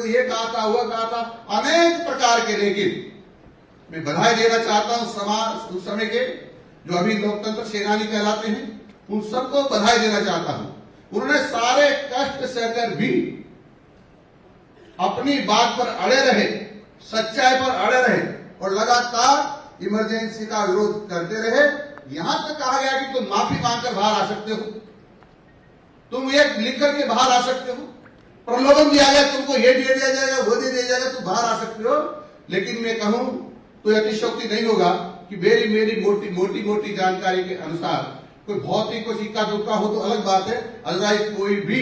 को ये कहा था, हुआ कहा था, अनेक प्रकार के। लेकिन मैं बधाई देना चाहता हूं समाज उस समय के जो अभी लोकतंत्र सेनानी कहलाते हैं, उन सबको बधाई देना चाहता हूं। उन्होंने सारे कष्ट सहकर भी अपनी बात पर अड़े रहे, सच्चाई पर अड़े रहे और लगातार इमरजेंसी का विरोध करते रहे। यहां तक कहा गया कि तुम माफी मांगकर बाहर आ सकते हो, तुम ये लिख करके बाहर आ सकते हो, प्रलोभन दिया गया तुमको ये दे दिया जाएगा, वो दे दिया जाएगा, तुम बाहर आ सकते हो। लेकिन मैं कहूं तो अतिशयोक्ति नहीं होगा कि मेरी मोटी जानकारी के अनुसार कोई भौतिक कोई इक्का दुक्का हो तो अलग बात है, अदरवाइज कोई भी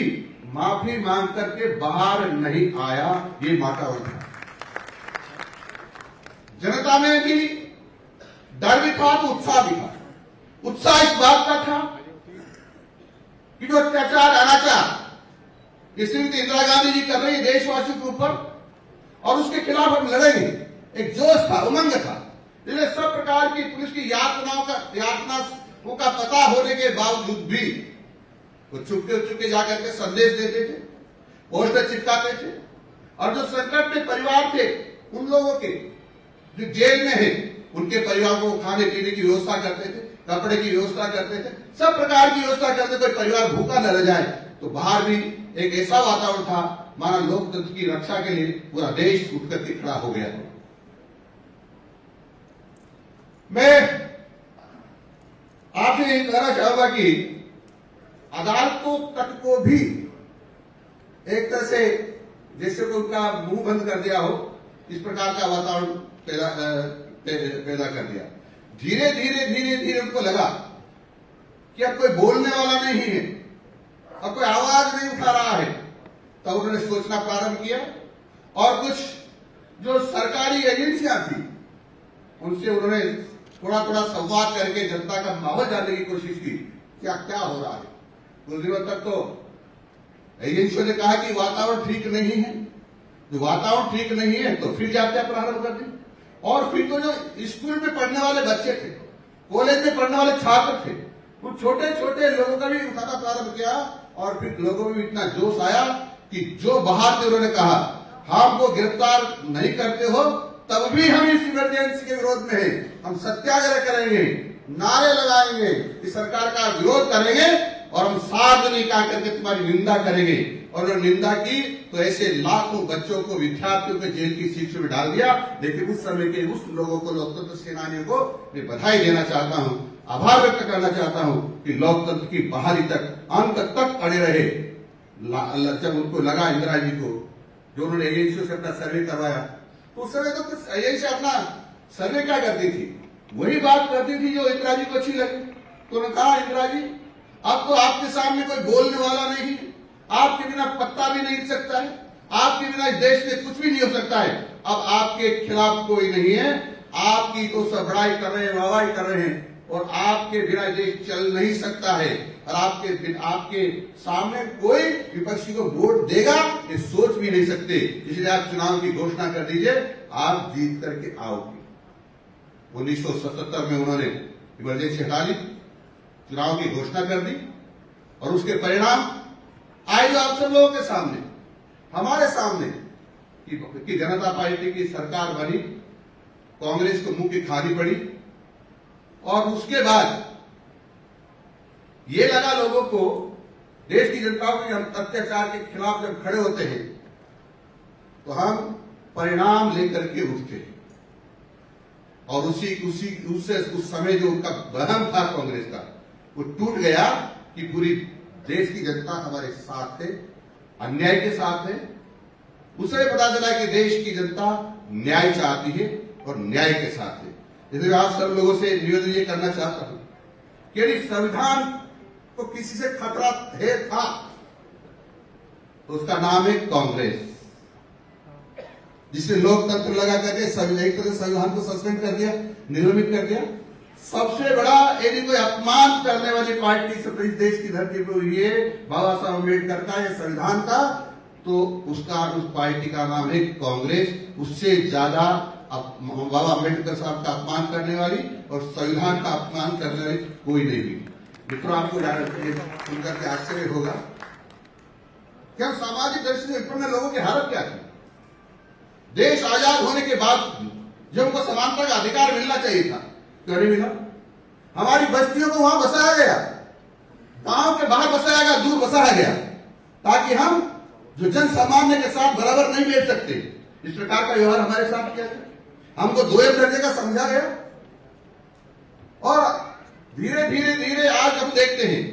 माफी मांग करके बाहर नहीं आया। ये वातावरण था। जनता में भी डर भी था तो उत्साह भी था। उत्साह इस बात का था कि जो अत्याचार अनाचार ये श्रीमती इंदिरा गांधी जी कर रही है देशवासियों के ऊपर, और उसके खिलाफ हम लड़ेंगे। एक जोश था, उमंग था, जिसमें सब प्रकार की पुलिस की यातनाओं का पता होने के बावजूद भी वो चुपके जाकर के संदेश देते थे, पोस्टर चिपकाते थे। और जो संकट में परिवार थे, उन लोगों के जो जेल में है, उनके परिवार को खाने पीने की व्यवस्था करते थे, कपड़े की व्यवस्था करते थे, सब प्रकार की व्यवस्था करते, कोई परिवार भूखा न रह जाए। तो बाहर भी एक ऐसा वातावरण था माना लोकतंत्र की रक्षा के लिए पूरा देश उठकर के खड़ा हो गया। मैं आपसे यही कहना चाहूंगा कि अदालतों तक को भी एक तरह से जैसे को उनका मुंह बंद कर दिया हो, इस प्रकार का वातावरण पैदा कर दिया। धीरे धीरे उनको लगा कि अब कोई बोलने वाला नहीं है, अब कोई आवाज नहीं उठा रहा है। तब उन्होंने सोचना प्रारंभ किया और कुछ जो सरकारी एजेंसियां थी उनसे उन्होंने थोड़ा संवाद करके जनता का माहौल जानने की कोशिश की, क्या हो रहा है। कुछ दिनों तक तो एजेंसियों ने कहा कि वातावरण ठीक नहीं है। जो वातावरण ठीक नहीं है तो फिर यात्रा प्रारंभ कर दी। और फिर तो जो स्कूल में पढ़ने वाले बच्चे थे, कॉलेज में पढ़ने वाले छात्र थे, उन छोटे लोगों का भी उठाना प्रारंभ किया। और फिर लोगों में इतना जोश आया कि जो बाहर से उन्होंने कहा हमको गिरफ्तार नहीं करते हो तब भी हम इस इमरजेंसी के विरोध में हैं, हम सत्याग्रह करेंगे, नारे लगाएंगे, इस सरकार का विरोध करेंगे और हम सार्वजनिक आकर के तुम्हारी निंदा करेंगे। और उन्होंने निंदा की तो ऐसे लाखों बच्चों को, विद्यार्थियों को जेल की शिक्षा में डाल दिया। लेकिन उस समय के उस लोगों को, लोकतंत्र सेनानियों को मैं बधाई देना चाहता हूं, आभार व्यक्त करना चाहता हूं कि लोकतंत्र की बहाली तक, अंत तक अड़े रहे। जब उनको लगा इंदिरा जी को, जो उन्होंने एजेंसियों से अपना सर्वे करवाया, तो उस समय तो कुछ एजेंसी अपना सर्वे क्या करती थी, वही बात करती थी जो इंदिरा जी को अच्छी लगी। तो उन्होंने कहा इंदिरा जी अब तो आपके सामने कोई बोलने वाला नहीं है, आपके बिना पत्ता भी नहीं हिल सकता है, आपके बिना इस देश में कुछ भी नहीं हो सकता है। अब आपके खिलाफ कोई नहीं है, आपकी तो सब बड़ाई कर रहे हैं, वाहवाही कर रहे हैं, और आपके बिना देश चल नहीं सकता है। और आपके सामने कोई विपक्षी को वोट देगा ये सोच भी नहीं सकते। इसलिए आप चुनाव की घोषणा कर दीजिए, आप जीत करके आओगे। 1977 में उन्होंने इमरजेंसी हटा ली, चुनाव की घोषणा कर दी और उसके परिणाम आए जो आप सब लोगों के सामने, हमारे सामने कि जनता पार्टी की सरकार बनी, कांग्रेस को मुंह की खानी पड़ी। और उसके बाद ये लगा लोगों को, देश की जनताओं के अत्याचार के खिलाफ जब खड़े होते हैं तो हम परिणाम लेकर के उठते हैं। और उस समय जो उनका भ्रम था कांग्रेस का, वो टूट गया कि पूरी देश की जनता हमारे साथ है, अन्याय के साथ है। उसे पता चला कि देश की जनता न्याय चाहती है और न्याय के साथ है। इसलिए आप सब लोगों से निवेदन ये करना चाहता हूं कि यदि संविधान को किसी से खतरा था तो उसका नाम है कांग्रेस, जिसने लोकतंत्र लगा करके एक तरह से संविधान को सस्पेंड कर दिया, निलंबित कर दिया। सबसे बड़ा यदि कोई अपमान करने वाली पार्टी इस देश की धरती पर हुई है बाबा साहब अम्बेडकर का या संविधान का, तो उस पार्टी का नाम है कांग्रेस। उससे ज्यादा बाबा अम्बेडकर साहब का अपमान करने वाली और संविधान का अपमान करने वाली कोई नहीं हुई। मित्रों, आपको सुनकर के आश्चर्य होगा क्या सामाजिक दृष्टि से विपन्न लोगों की हालत क्या थी। आजाद होने के बाद जब उनको समानता का अधिकार मिलना चाहिए था, क्यों नहीं मिला? हमारी बस्तियों को वहां बसाया गया, गांव के बाहर बसाया गया, दूर बसाया गया, ताकि हम जो जन सामान्य के साथ बराबर नहीं बैठ सकते, इस प्रकार का व्यवहार हमारे साथ किया गया। हमको दोये दर्जे का समझा गया। और धीरे धीरे धीरे आज हम देखते हैं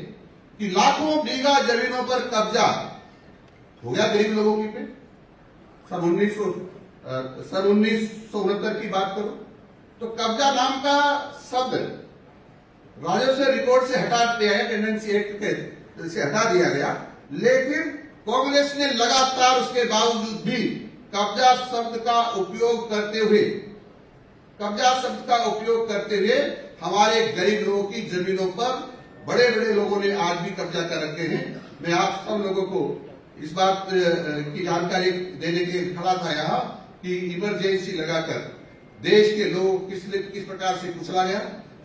कि लाखों बीघा जमीनों पर कब्जा हो गया गरीब लोगों की पे। सन 1969 की बात करो तो कब्जा नाम का शब्द राजस्व रिकॉर्ड से हटा दिया गया, टेंडेंसी एक्ट से हटा दिया गया, लेकिन कांग्रेस ने लगातार उसके बावजूद भी कब्जा शब्द का उपयोग करते हुए हमारे गरीब लोगों की जमीनों पर बड़े बड़े लोगों ने आज भी कब्जा कर रखे हैं। मैं आप सब लोगों को इस बात की जानकारी देने के लिए खड़ा था यहाँ कि इमरजेंसी लगाकर देश के लोगों किस प्रकार से कुचला गया,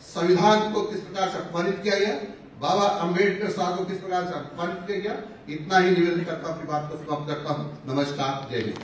संविधान को किस प्रकार से अपमानित किया गया, बाबा अंबेडकर साहब को किस प्रकार से अपमानित किया गया। इतना ही निवेदन करता हूँ, अपनी बात को समाप्त करता हूँ। नमस्कार, जय हिंद।